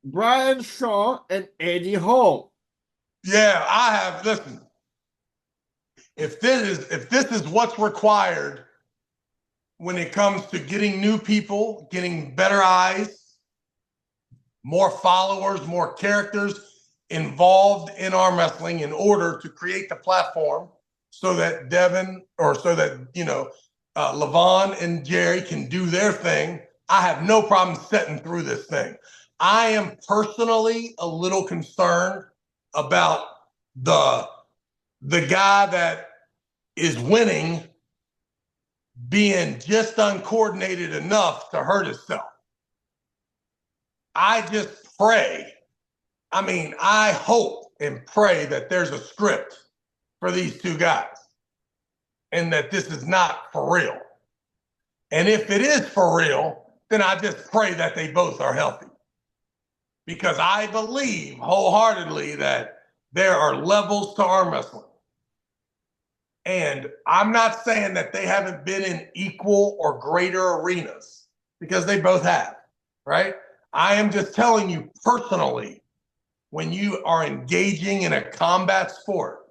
Brian Shaw and Eddie Hall. Yeah, I have. Listen, if this is what's required when it comes to getting new people, getting better eyes, more followers, more characters involved in arm wrestling in order to create the platform so that Devin or so that, Levon and Jerry can do their thing. I have no problem setting through this thing. I am personally a little concerned about the the guy that is winning being just uncoordinated enough to hurt himself. I just pray. I mean, I hope and pray that there's a script for these two guys and that this is not for real. And if it is for real, then I just pray that they both are healthy because I believe wholeheartedly that there are levels to arm wrestling. And I'm not saying that they haven't been in equal or greater arenas because they both have, right? I am just telling you personally, when you are engaging in a combat sport,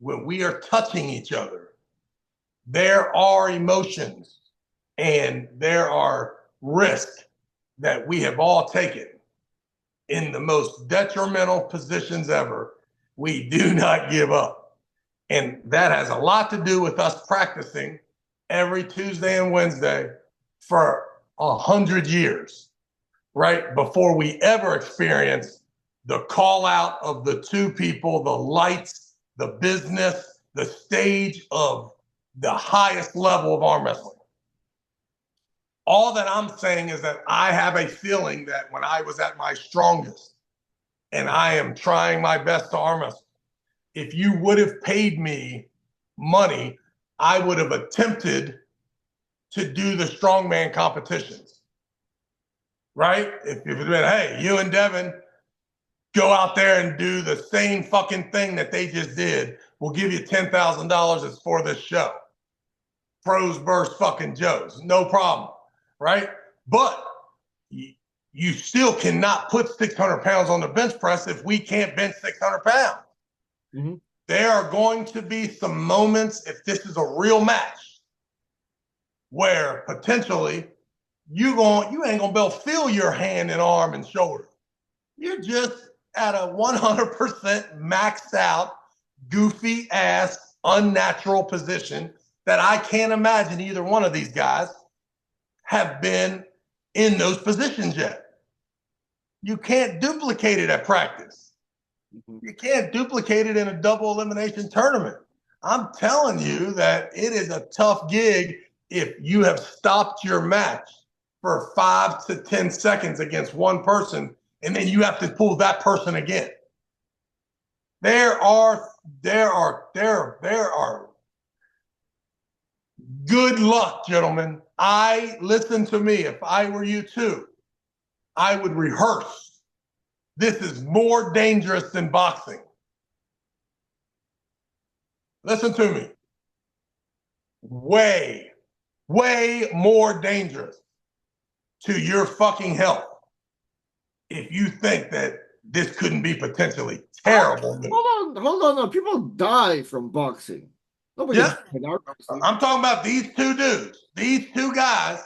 when we are touching each other, there are emotions and there are risks that we have all taken in the most detrimental positions ever. We do not give up. And that has a lot to do with us practicing every Tuesday and Wednesday for 100 years, right? Before we ever experience the call out of the two people, the lights, the business, the stage of the highest level of arm wrestling. All that I'm saying is that I have a feeling that when I was at my strongest and I am trying my best to arm wrestle, if you would have paid me money, I would have attempted to do the strongman competitions, right? If it had been, hey, you and Devin go out there and do the same fucking thing that they just did, we'll give you $10,000. It's for this show. Pros versus fucking Joes, no problem, right? But you still cannot put 600 pounds on the bench press if we can't bench 600 pounds. Mm-hmm. There are going to be some moments, if this is a real match, where potentially you ain't gonna be able to feel your hand and arm and shoulder. You're just at a 100% maxed out, goofy ass, unnatural position that I can't imagine either one of these guys have been in those positions yet. You can't duplicate it at practice. You can't duplicate it in a double elimination tournament. I'm telling you that it is a tough gig if you have stopped your match for 5 to 10 seconds against one person and then you have to pull that person again. There are good luck, gentlemen. Listen to me. If I were you too, I would rehearse. This is more dangerous than boxing. Listen to me. Way, way more dangerous to your fucking health if you think that this couldn't be potentially terrible. Hold on. People die from boxing. Nobody. Yeah, I'm talking about these two dudes. These two guys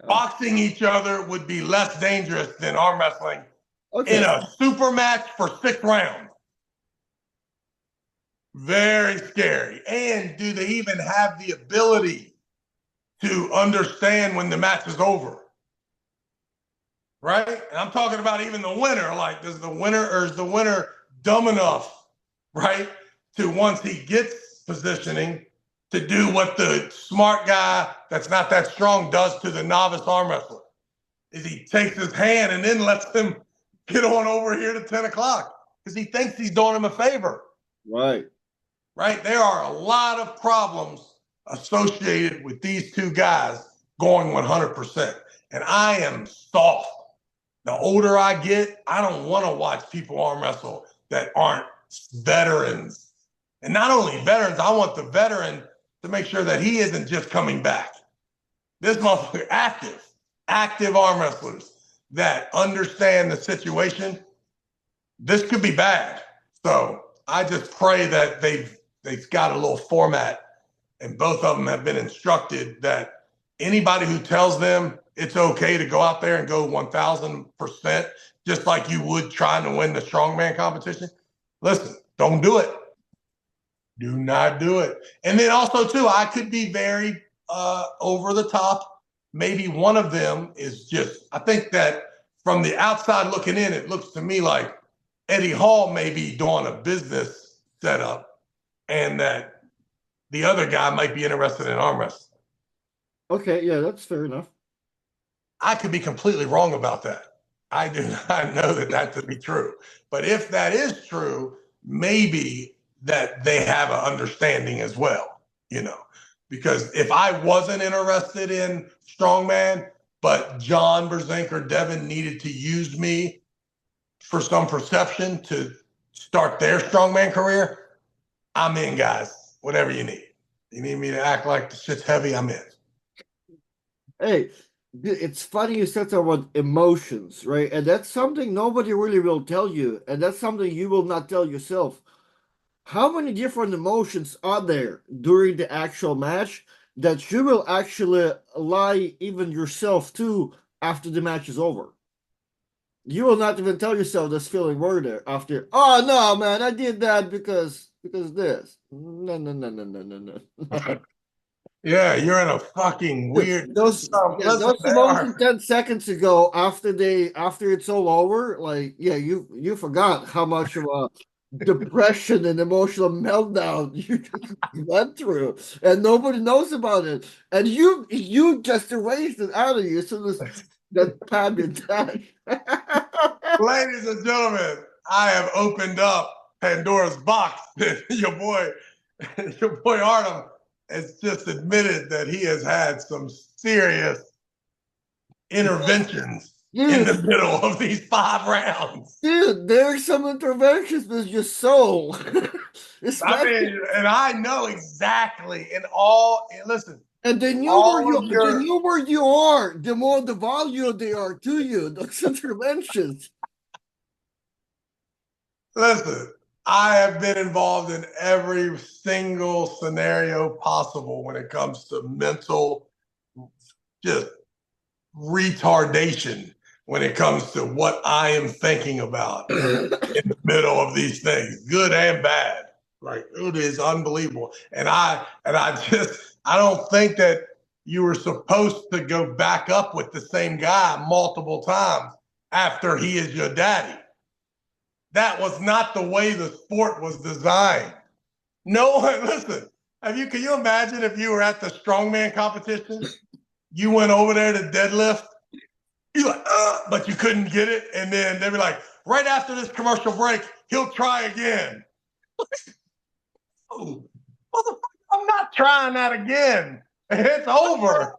boxing each other would be less dangerous than arm wrestling in a super match for 6 rounds. Very scary. And do they even have the ability to understand when the match is over? Right? And I'm talking about even the winner. Like, is the winner dumb enough, right, to once he gets positioning to do what the smart guy that's not that strong does to the novice arm wrestler? Is he takes his hand and then lets him get on over here to 10 o'clock because he thinks he's doing him a favor. Right. Right? There are a lot of problems associated with these two guys going 100%. And I am soft. The older I get, I don't want to watch people arm wrestle that aren't veterans. And not only veterans, I want the veteran to make sure that he isn't just coming back. This motherfucker active arm wrestlers that understand the situation, this could be bad. So I just pray that they've got a little format, and both of them have been instructed that anybody who tells them it's okay to go out there and go 1,000%, just like you would trying to win the strongman competition, listen, don't do it. Do not do it. And then also, too, I could be very over the top. Maybe one of them is just, I think that from the outside looking in, it looks to me like Eddie Hall may be doing a business setup and that the other guy might be interested in arm wrestling. Okay, yeah, that's fair enough. I could be completely wrong about that. I do not know that to be true. But if that is true, maybe that they have an understanding as well, you know. Because if I wasn't interested in strongman, but John Brzenk or Devin needed to use me for some perception to start their strongman career, I'm in, guys. Whatever you need. You need me to act like the shit's heavy, I'm in. Hey, it's funny you said that about emotions, right? And that's something nobody really will tell you, and that's something you will not tell yourself. How many different emotions are there during the actual match that you will actually lie even yourself to after the match is over? You will not even tell yourself this feeling were there after. Oh no, man, I did that because this. No, no, no, no, no, no, no. Yeah, you're in a fucking weird. Listen, Those they emotions are. 10 seconds ago after it's all over, like yeah, you forgot how much of a depression and emotional meltdown you went through, and nobody knows about it, and you just erased it out of you as soon as that pad is done. Ladies and gentlemen, I have opened up Pandora's box. Your boy Artem has just admitted that he has had some serious interventions in the Dude, middle of these 5 rounds. there's some interventions with your soul. I Especially, mean, and I know exactly in all, listen, and all of the your, newer you are, the more the value they are to you, those interventions. listen, I have been involved in every single scenario possible when it comes to mental just retardation when it comes to what I am thinking about in the middle of these things, good and bad. Like it is unbelievable. I don't think that you were supposed to go back up with the same guy multiple times after he is your daddy. That was not the way the sport was designed. No one, listen, can you imagine if you were at the strongman competition? You went over there to deadlift, you like, but you couldn't get it. And then they'd be like, right after this commercial break, he'll try again. Oh, motherfucker, I'm not trying that again. It's over.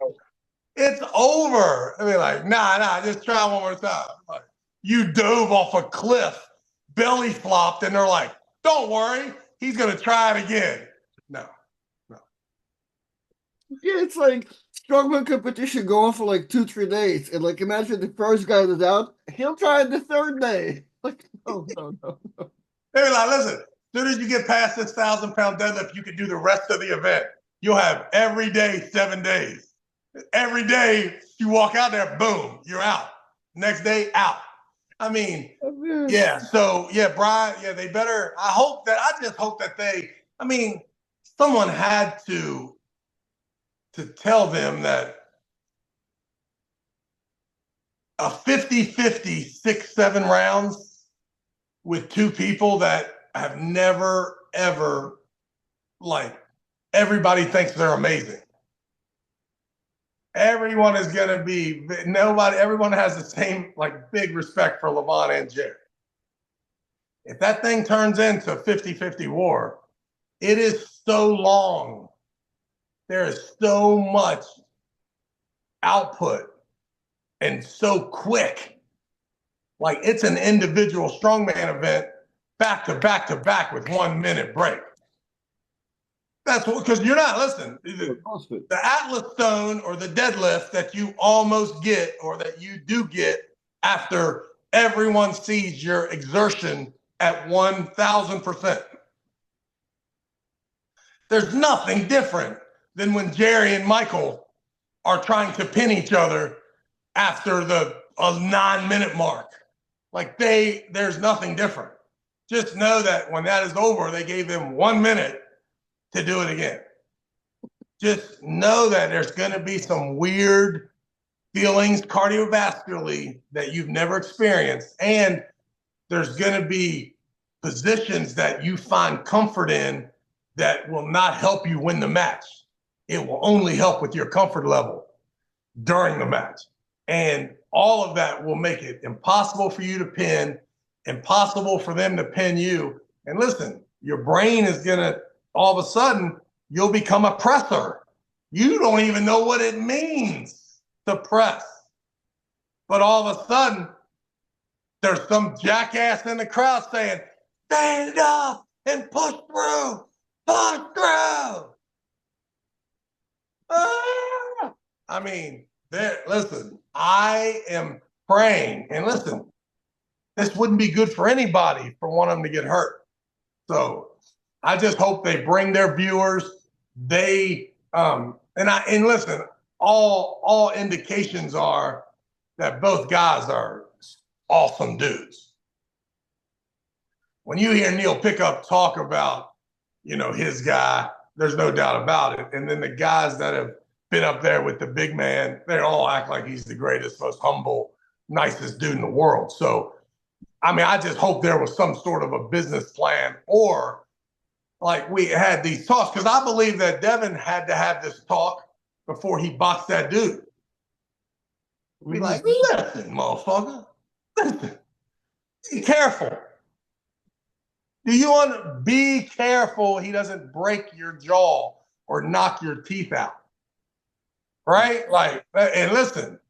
It's over. I mean, like, nah, just try one more time. Like, you dove off a cliff, belly flopped, and they're like, don't worry, he's going to try it again. No. Yeah, it's like strongman competition going for like 2, 3 days, and like imagine the first guy that's out, he'll try it the third day. Like, no, no, no. They're like, listen, as soon as you get past this 1,000-pound deadlift, you can do the rest of the event. You'll have every day, 7 days. Every day you walk out there, boom, you're out. Next day, out. I mean, yeah. So yeah, Brian, yeah, they better. I just hope that I mean, someone had to tell them that a 50-50, 6, 7 rounds with two people that have never, ever, like, everybody thinks they're amazing. Everyone is going to be, everyone has the same, like, big respect for Levon and Jerry. If that thing turns into 50-50 war, it is so long. There is so much output and so quick. Like it's an individual strongman event back to back to back with 1 minute break. That's what, because you're not listening. The Atlas Stone or the deadlift that you almost get or that you do get after everyone sees your exertion at 1,000%. There's nothing different than when Jerry and Michael are trying to pin each other after the 9-minute mark. Like there's nothing different. Just know that when that is over, they gave them 1 minute to do it again. Just know that there's going to be some weird feelings cardiovascularly that you've never experienced. And there's going to be positions that you find comfort in that will not help you win the match. It will only help with your comfort level during the match. And all of that will make it impossible for you to pin, impossible for them to pin you. And listen, your brain is going to, all of a sudden, you'll become a presser. You don't even know what it means to press. But all of a sudden, there's some jackass in the crowd saying, stand up and push through, push through. Ah! I mean, listen, I am praying. And listen, this wouldn't be good for anybody for one of them to get hurt. So I just hope they bring their viewers. And listen, all indications are that both guys are awesome dudes. When you hear Neil Pickup talk about, his guy, there's no doubt about it. And then the guys that have been up there with the big man, they all act like he's the greatest, most humble, nicest dude in the world. So, I mean, I just hope there was some sort of a business plan, or like we had these talks, because I believe that Devin had to have this talk before he boxed that dude. Be like, listen, motherfucker, listen, be careful. Do you want to be careful he doesn't break your jaw or knock your teeth out? Right? Like, and listen,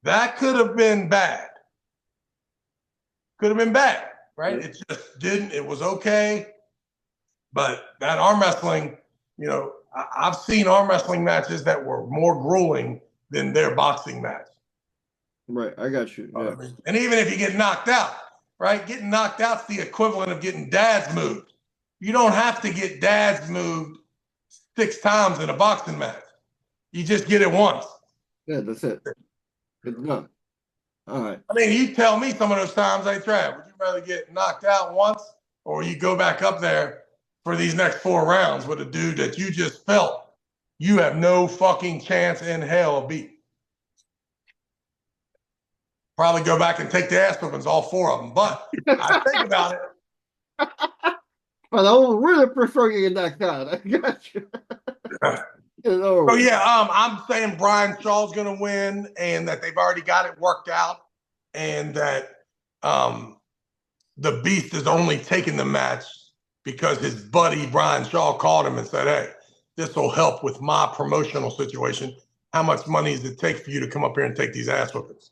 that could have been bad. Could have been bad, right? It just didn't. It was okay. But that arm wrestling, I've seen arm wrestling matches that were more grueling than their boxing match. Right, I got you. Yeah. And even if you get knocked out, right? Getting knocked out's the equivalent of getting dads moved. You don't have to get dads moved 6 times in a boxing match. You just get it once. Yeah, that's it. Good enough. All right. I mean, you tell me some of those times ain't trash. Would you rather get knocked out once, or you go back up there for these next 4 rounds with a dude that you just felt you have no fucking chance in hell of beating? Probably go back and take the ass whoopings, all 4 of them. But I think about it. But I would really prefer you get knocked out. I got you. So yeah, I'm saying Brian Shaw's going to win, and that they've already got it worked out, and that the Beast is only taking the match because his buddy Brian Shaw called him and said, "Hey, this will help with my promotional situation. How much money does it take for you to come up here and take these ass whoopings?"